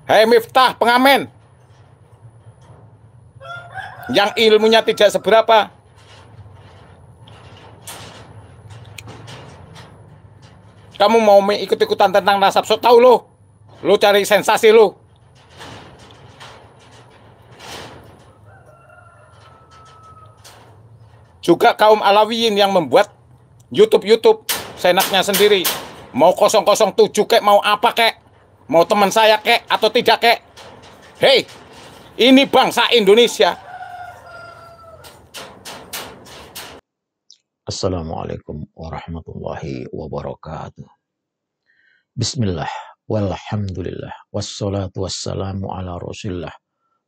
Hei Miftah, pengamen, yang ilmunya tidak seberapa. Kamu mau ikut-ikutan tentang nasab, so tahu lo. Lo cari sensasi lo. Juga kaum Alawiyin yang membuat YouTube seenaknya sendiri. Mau 007 kek, mau apa kek, mau teman saya kek atau tidak kek. Hei, ini bangsa Indonesia. Assalamualaikum warahmatullahi wabarakatuh. Bismillah, walhamdulillah, wassalatu wassalamu ala rasulillah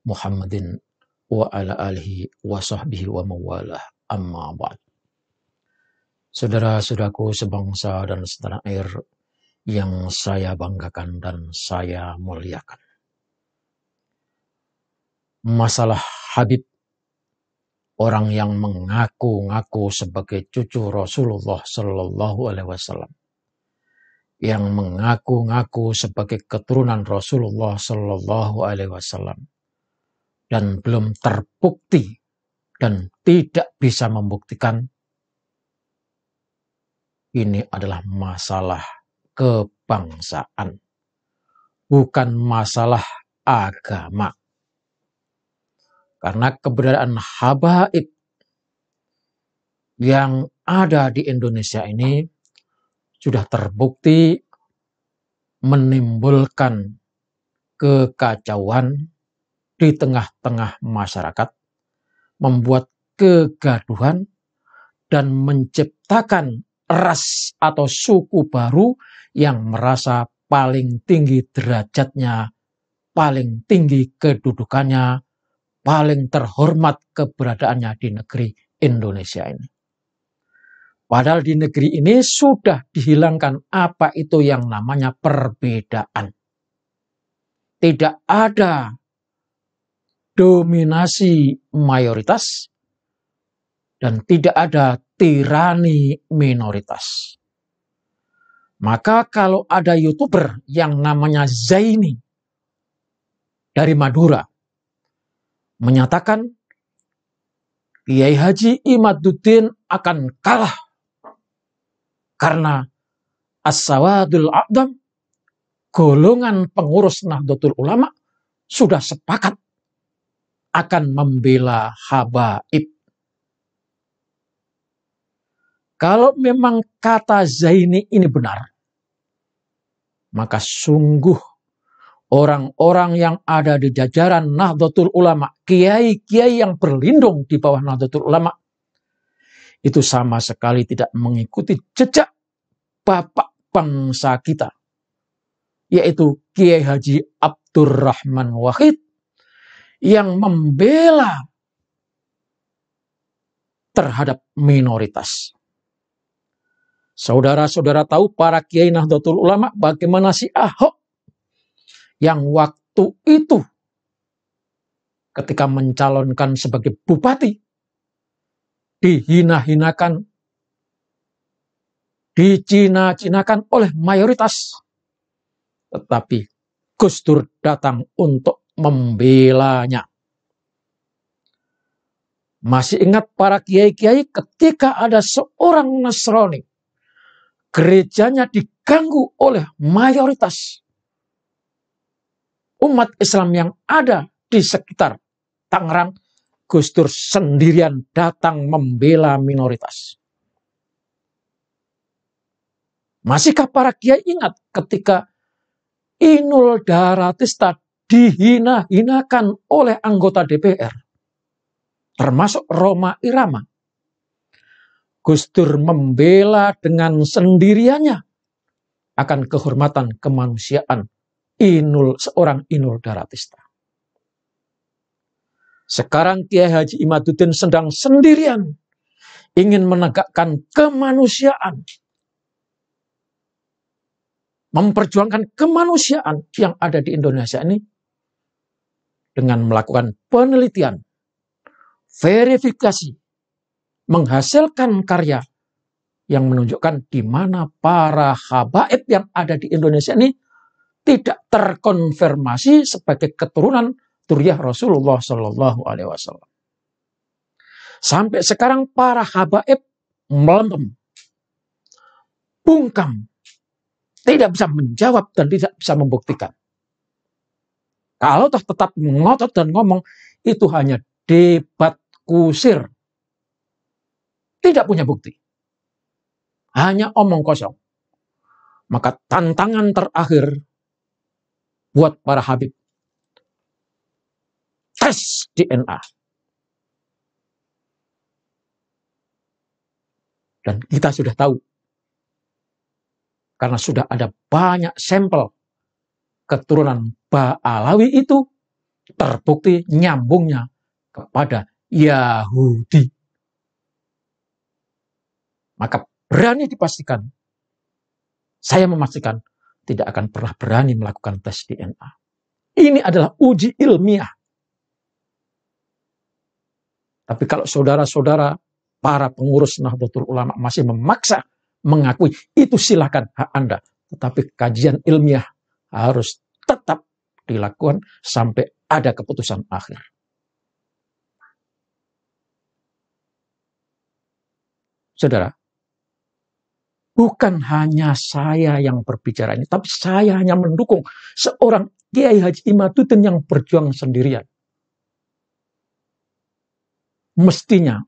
Muhammadin wa ala alihi wa sahbihi wa mawalah, amma ba'd. Saudara-saudaraku sebangsa dan setanah air yang saya banggakan dan saya muliakan. Masalah Habib, orang yang mengaku-ngaku sebagai cucu Rasulullah Sallallahu Alaihi Wasallam, yang mengaku-ngaku sebagai keturunan Rasulullah Sallallahu Alaihi Wasallam, dan belum terbukti dan tidak bisa membuktikan, ini adalah masalah kebangsaan, bukan masalah agama. Karena keberadaan habaib yang ada di Indonesia ini sudah terbukti menimbulkan kekacauan di tengah-tengah masyarakat, membuat kegaduhan, dan menciptakan ras atau suku baru yang merasa paling tinggi derajatnya, paling tinggi kedudukannya, paling terhormat keberadaannya di negeri Indonesia ini. Padahal di negeri ini sudah dihilangkan apa itu yang namanya perbedaan. Tidak ada dominasi mayoritas dan tidak ada tirani minoritas. Maka kalau ada YouTuber yang namanya Zaini dari Madura menyatakan Kiai Haji Imaduddin akan kalah karena As-Sawadul A'dam, golongan pengurus Nahdlatul Ulama, sudah sepakat akan membela habaib. Kalau memang kata Zaini ini benar, maka sungguh orang-orang yang ada di jajaran Nahdlatul Ulama, kiai-kiai yang berlindung di bawah Nahdlatul Ulama, itu sama sekali tidak mengikuti jejak bapak bangsa kita, yaitu Kiai Haji Abdurrahman Wahid, yang membela terhadap minoritas. Saudara-saudara tahu para kiai Nahdlatul Ulama bagaimana si Ahok yang waktu itu ketika mencalonkan sebagai bupati dihina-hinakan, dicina-cinakan oleh mayoritas. Tetapi Gus Dur datang untuk membelanya. Masih ingat para kiai-kiai ketika ada seorang Nasrani, gerejanya diganggu oleh mayoritas umat Islam yang ada di sekitar Tangerang, Gus Dur sendirian datang membela minoritas. Masihkah para kiai ingat ketika Inul Daratista dihina-hinakan oleh anggota DPR, termasuk Rhoma Irama? Gus Dur membela dengan sendiriannya akan kehormatan kemanusiaan seorang Inul Daratista. Sekarang Kiai Haji Imaduddin sedang sendirian ingin menegakkan kemanusiaan, memperjuangkan kemanusiaan yang ada di Indonesia ini dengan melakukan penelitian, verifikasi, menghasilkan karya yang menunjukkan di mana para habaib yang ada di Indonesia ini tidak terkonfirmasi sebagai keturunan Dzurriyyah Rasulullah Shallallahu Alaihi Wasallam. Sampai sekarang para habaib melempem, bungkam, tidak bisa menjawab dan tidak bisa membuktikan. Kalau tetap ngotot dan ngomong, itu hanya debat kusir. Tidak punya bukti. Hanya omong kosong. Maka tantangan terakhir buat para habib, tes DNA. Dan kita sudah tahu, karena sudah ada banyak sampel keturunan Ba'alawi itu terbukti nyambungnya kepada Yahudi. Maka berani dipastikan, saya memastikan tidak akan pernah berani melakukan tes DNA. Ini adalah uji ilmiah. Tapi kalau saudara-saudara, para pengurus Nahdlatul Ulama masih memaksa mengakui, itu silakan hak Anda. Tetapi kajian ilmiah harus tetap dilakukan sampai ada keputusan akhir. Saudara, bukan hanya saya yang berbicara ini, tapi saya hanya mendukung seorang Kiai Haji Imaduddin yang berjuang sendirian. Mestinya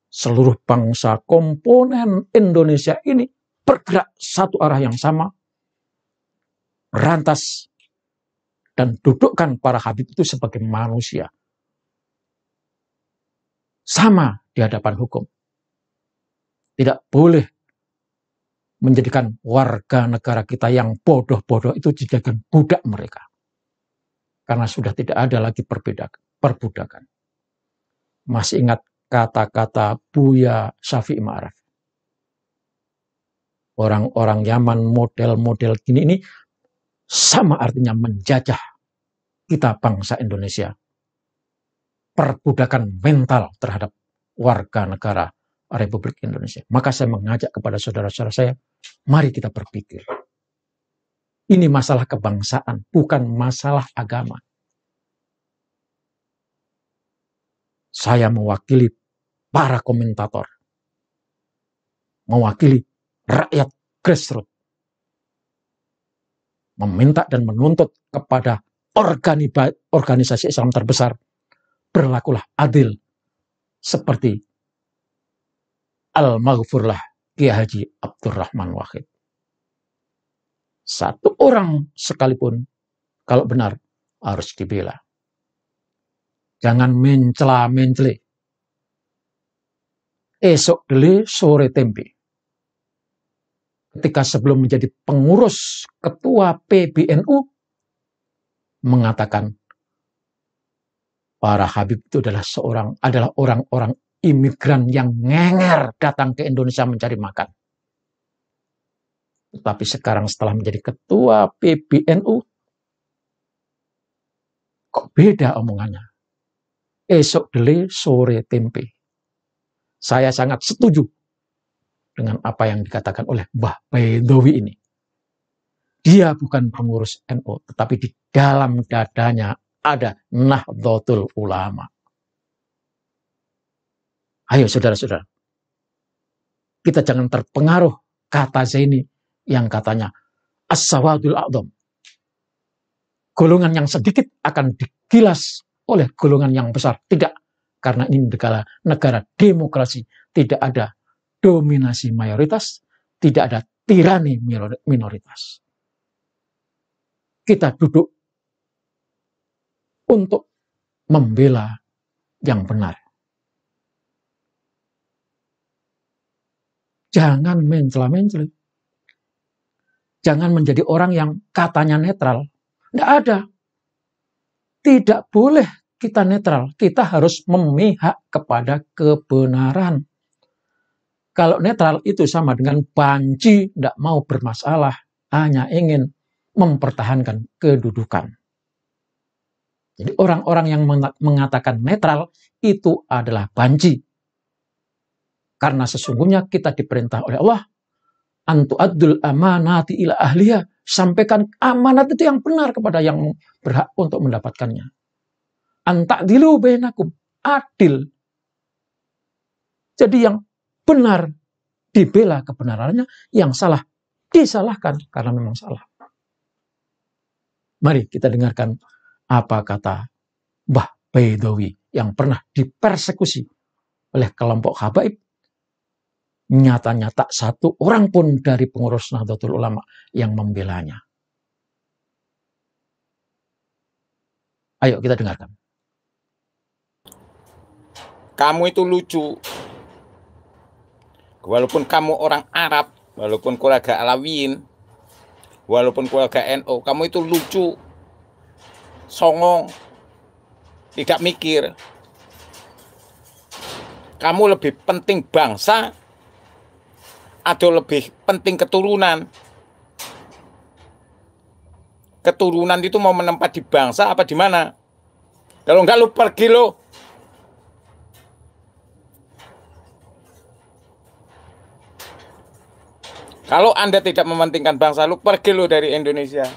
seluruh bangsa komponen Indonesia ini bergerak satu arah yang sama, berantas dan dudukkan para habib itu sebagai manusia. Sama di hadapan hukum. Tidak boleh menjadikan warga negara kita yang bodoh-bodoh itu dijadikan budak mereka. Karena sudah tidak ada lagi perbudakan. Masih ingat kata-kata Buya Syafi'i Ma'arif. Orang-orang Yaman model-model gini ini sama artinya menjajah kita bangsa Indonesia. Perbudakan mental terhadap warga negara Republik Indonesia. Maka saya mengajak kepada saudara-saudara saya, mari kita berpikir. Ini masalah kebangsaan, bukan masalah agama. Saya mewakili para komentator, mewakili rakyat grassroots, meminta dan menuntut kepada organisasi Islam terbesar, berlakulah adil seperti Al-Maghfurlah Kiai Haji Abdurrahman Wahid. Satu orang sekalipun, kalau benar, harus dibela. Jangan mencela-mencele. Esok dele sore tempe. Ketika sebelum menjadi pengurus ketua PBNU, mengatakan para habib itu adalah orang-orang imigran yang ngenger datang ke Indonesia mencari makan. Tetapi sekarang setelah menjadi ketua PBNU, kok beda omongannya? Esok dele sore tempe. Saya sangat setuju dengan apa yang dikatakan oleh Mbah Baidowi ini. Dia bukan pengurus NU, tetapi di dalam dadanya ada Nahdlatul Ulama. Ayo saudara-saudara, kita jangan terpengaruh kata Zaini yang katanya as-sawadul a'dham. Golongan yang sedikit akan digilas oleh golongan yang besar. Tidak, karena ini negara demokrasi. Tidak ada dominasi mayoritas, tidak ada tirani minoritas. Kita duduk untuk membela yang benar. Jangan mencela-mencela. Jangan menjadi orang yang katanya netral. Tidak ada. Tidak boleh kita netral. Kita harus memihak kepada kebenaran. Kalau netral itu sama dengan banci, tidak mau bermasalah. Hanya ingin mempertahankan kedudukan. Jadi orang-orang yang mengatakan netral itu adalah banci. Karena sesungguhnya kita diperintah oleh Allah Antu adul amanati ila ahliya. Sampaikan amanat itu yang benar kepada yang berhak untuk mendapatkannya. Anta'dilu bainakum. Adil. Jadi yang benar dibela kebenarannya, yang salah disalahkan karena memang salah. Mari kita dengarkan apa kata Mbah Baidawi yang pernah dipersekusi oleh kelompok habaib. Nyatanya tak satu orang pun dari pengurus Nahdlatul Ulama yang membelanya. Ayo kita dengarkan. Kamu itu lucu. Walaupun kamu orang Arab, walaupun keluarga Alawiyin, walaupun keluarga NU, kamu itu lucu, songong, tidak mikir. Kamu lebih penting bangsa atau lebih penting keturunan? Keturunan itu mau menempat di bangsa apa di mana? Kalau enggak lu pergi lo. Kalau Anda tidak mementingkan bangsa, lu pergi lo dari Indonesia.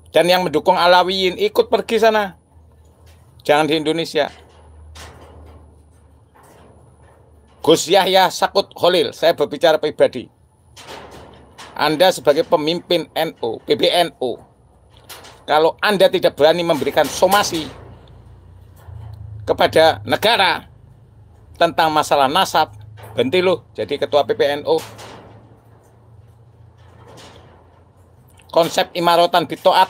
Dan yang mendukung Alawiyin ikut pergi sana. Jangan di Indonesia. Gus Yahya Sakut Khalil, saya berbicara pribadi. Anda sebagai pemimpin NU, PBNU, kalau Anda tidak berani memberikan somasi kepada negara tentang masalah nasab, berhenti loh jadi ketua PBNU. Konsep imaratan bitoat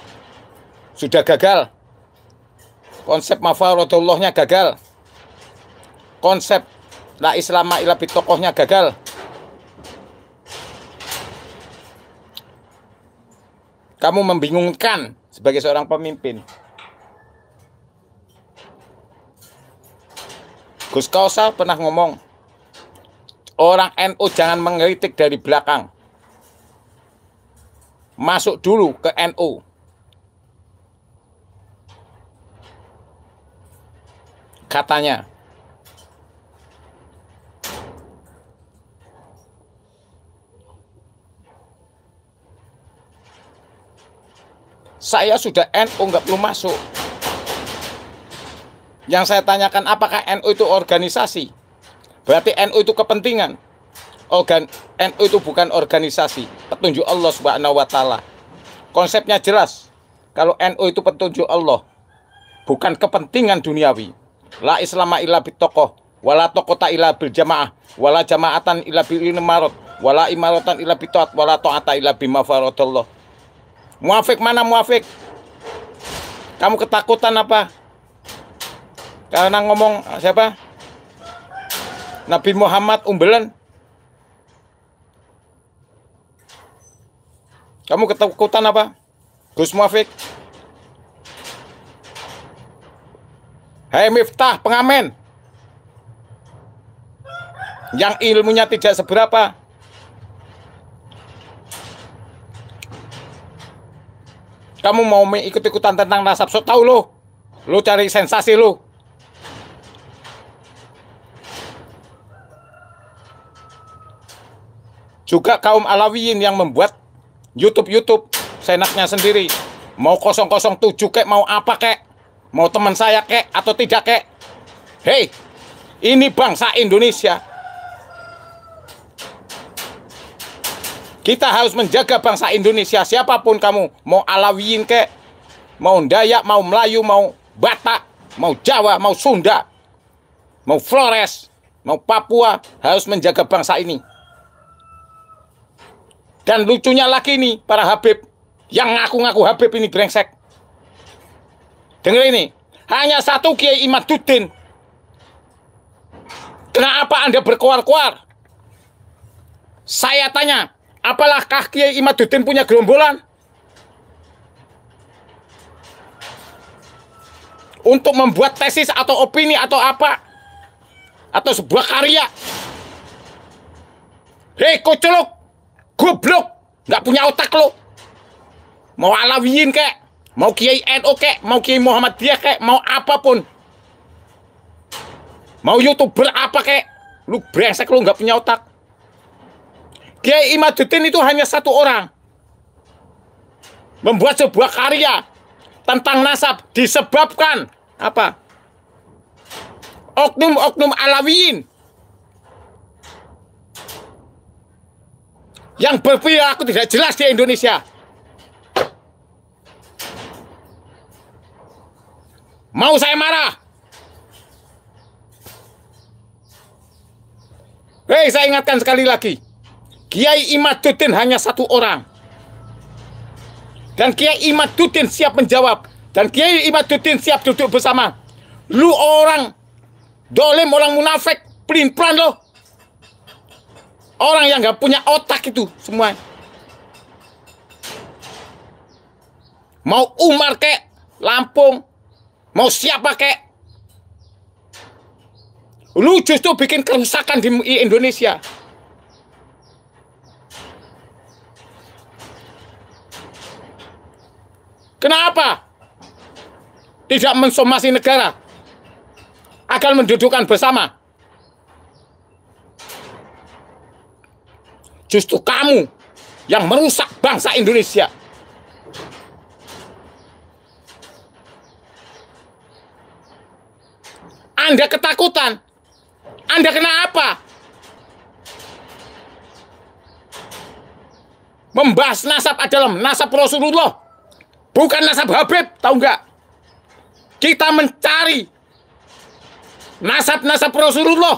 sudah gagal. Konsep mafarodullahnya gagal. Konsep la islama ila bitokohnya gagal. Kamu membingungkan sebagai seorang pemimpin. Gus Kausa pernah ngomong, orang NU jangan mengkritik dari belakang. Masuk dulu ke NU. Katanya. Saya sudah NU, nggak perlu masuk. Yang saya tanyakan, apakah NU itu organisasi? Berarti NU itu kepentingan. NU itu bukan organisasi. Petunjuk Allah Subhanahu wa Ta'ala. Konsepnya jelas. Kalau NU itu petunjuk Allah, bukan kepentingan duniawi. La islama illa bitokoh, wala tokota illa bil jamaah, wala jamaatan illa bil imarot, wala imaratan illa bitoat, wala to'ata illa bimafarodullah. Muafik mana muafik? Kamu ketakutan apa? Karena ngomong siapa? Nabi Muhammad umbelan. Kamu ketakutan apa? Gus Muafik. Hai Miftah, pengamen. Yang ilmunya tidak seberapa. Kamu mau ikut-ikutan tentang nasab, so tahu lo. Lo cari sensasi lo. Juga kaum Alawiyin yang membuat YouTube seenaknya sendiri. Mau 007 kek, mau apa kek. Mau teman saya kek atau tidak kek. Hei, ini bangsa Indonesia. Kita harus menjaga bangsa Indonesia. Siapapun kamu, mau Alawiyin kek, mau Dayak, mau Melayu, mau Batak, mau Jawa, mau Sunda, mau Flores, mau Papua, harus menjaga bangsa ini. Dan lucunya lagi nih, para Habib yang ngaku-ngaku Habib ini brengsek. Dengar ini, hanya satu Kiai Imaduddin. Kenapa Anda berkuar-kuar? Saya tanya, apakah Kiai Imaduddin punya gerombolan? Untuk membuat tesis atau opini atau apa? Atau sebuah karya? Hei kocelok, goblok, nggak punya otak lo. Mau Alawiyin kek, mau Kiai NU kek, mau Kiai Muhammadiyah kek, mau apapun. Mau YouTuber apa kek, Lu brengsek, lu nggak punya otak. Kiai Imaduddin itu hanya satu orang. Membuat sebuah karya tentang nasab disebabkan apa? Oknum-oknum Alawiyin yang berperilaku tidak jelas di Indonesia. Mau saya marah? Hei, saya ingatkan sekali lagi. Kiai Imaduddin hanya satu orang. Dan Kiai Imaduddin siap menjawab. Dan Kiai Imaduddin siap duduk bersama. Lu orang dolim, orang munafik, pelin-pelan lo. Orang yang gak punya otak itu semua. Mau Umar kek, Lampung, mau siapa kek. Lu justru bikin kerusakan di Indonesia. Kenapa tidak mensomasi negara agar mendudukkan bersama? Justru kamu yang merusak bangsa Indonesia. Anda ketakutan. Anda kenapa? Membahas nasab adalah nasab Rasulullah, bukan nasab Habib, tahu nggak? Kita mencari nasab-nasab Rasulullah.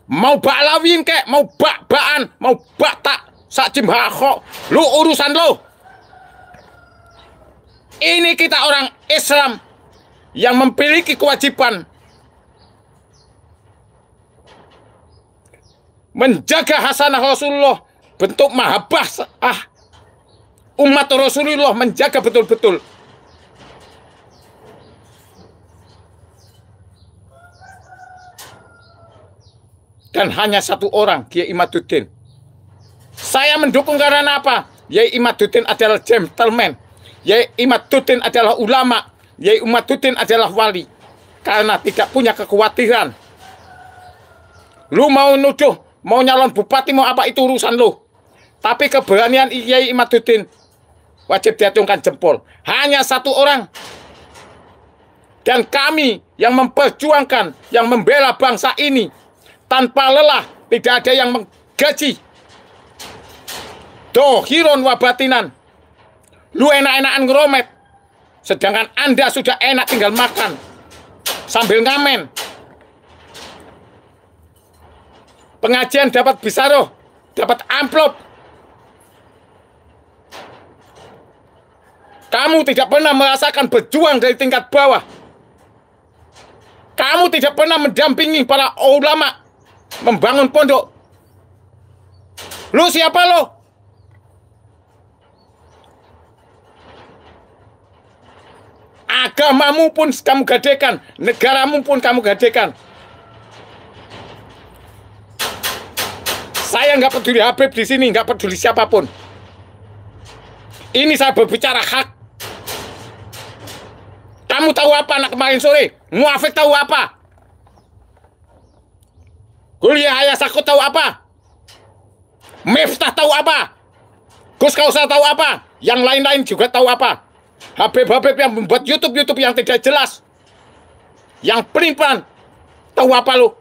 Mau Ba'lawiyin kek, mau Ba'baan, mau Ba'tak, Sakjim Hakho, lu urusan lu. Ini kita orang Islam yang memiliki kewajiban menjaga hasanah Rasulullah, bentuk mahabbah umat Rasulullah, menjaga betul-betul. Dan hanya satu orang, Kiai Imaduddin. Saya mendukung karena apa? Kiai Imaduddin adalah gentleman. Kiai Imaduddin adalah ulama. Kiai Imaduddin adalah wali. Karena tidak punya kekhawatiran. Lu mau nuduh, mau nyalon bupati, mau apa, itu urusan lu. Tapi keberanian Kiai Imaduddin wajib diacungkan jempol. Hanya satu orang. Dan kami yang memperjuangkan, yang membela bangsa ini tanpa lelah, tidak ada yang menggaji. Dohiron wabatinan. Lu enak-enakan ngeromet, sedangkan Anda sudah enak tinggal makan sambil ngamen. Pengajian dapat bisaroh, dapat amplop. Kamu tidak pernah merasakan berjuang dari tingkat bawah. Kamu tidak pernah mendampingi para ulama membangun pondok. Lu siapa lo? Agamamu pun kamu gadekan, negaramu pun kamu gadekan. Saya nggak peduli Habib di sini, nggak peduli siapapun. Ini saya berbicara hak. Kamu tahu apa anak kemarin sore? Muafik tahu apa? Kuliah Ayah Sakut tahu apa? Miftah tahu apa? Gus Kausar tahu apa? Yang lain-lain juga tahu apa? Habib-habib yang membuat YouTube yang tidak jelas, yang pelin-pelan, tahu apa lu?